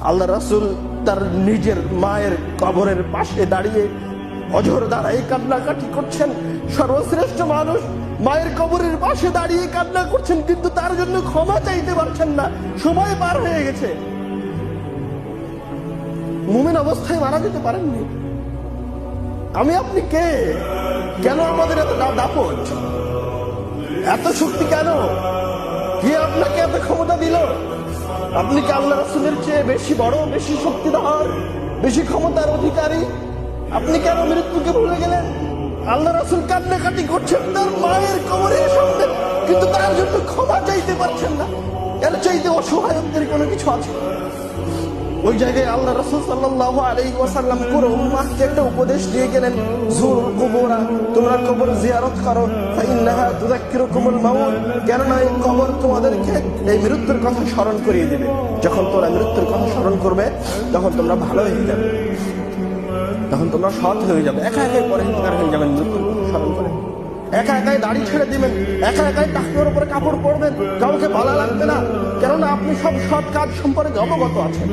আল্লাহ রাসূল তার নিজের মায়ের কবরের পাশে দাঁড়িয়ে অঝোর দ্বারাই কান্নাকাটি করছেন। সর্বশ্রেষ্ঠ মানুষ মায়ের কবরের পাশে দাঁড়িয়ে কান্না করছেন, কিন্তু তার জন্য ক্ষমা চাইতে পারছেন না। সময় পার হয়ে গেছে, মুমিন অবস্থায় মারা যেতে পারেননি। আমি আপনি কে? কেন আমাদের এত দাপট, এত শক্তি কেন? কে আপনাকে এত ক্ষমতা দিল? আপনি কি আল্লাহ রাসূলের চেয়ে বেশি বড়, বেশি শক্তিধর, বেশি ক্ষমতার অধিকারী? আপনি কেন মৃত্যুকে ভুলে গেলেন? আল্লাহ রাসূল কান্নাকাটি করছেন তার মায়ের কবরের সামনে, কিন্তু তার জন্য ক্ষমা চাইতে পারছেন না। এর চাইতে অসহায়ত্বের কোনো কিছু আছে? ওই জায়গায় আল্লাহ রাসূল সাল্লাল্লাহু আলাইহি ওয়াসাল্লাম পুরো উম্মাহকে একটা উপদেশ দিয়ে গেলেন, যুরুল কুবুরা, তোমরা কবর জিয়ারত করো, ফাইন্নাহা তুযাক্কিরুকুমুল মাউত, কেননা এই কবর তোমাদেরকে এই মৃত্যুর কথা স্মরণ করিয়ে দেবে। যখন তোমরা মৃত্যুর কথা স্মরণ করবে, তখন তোমরা ভালো হয়ে যাবে, তখন তোমরা সৎ হয়ে যাবে। একা একাই পরহেজগার হয়ে যাবেন মৃত্যুর কথা স্মরণ করে। একা একাই দাড়ি ছেড়ে দিবেন, একা একাই টাকনোর উপরে কাপড় পরবেন, কাউকে বলা লাগবে না, কেননা আপনি সব সৎ কাজ সম্পর্কে অবগত আছেন।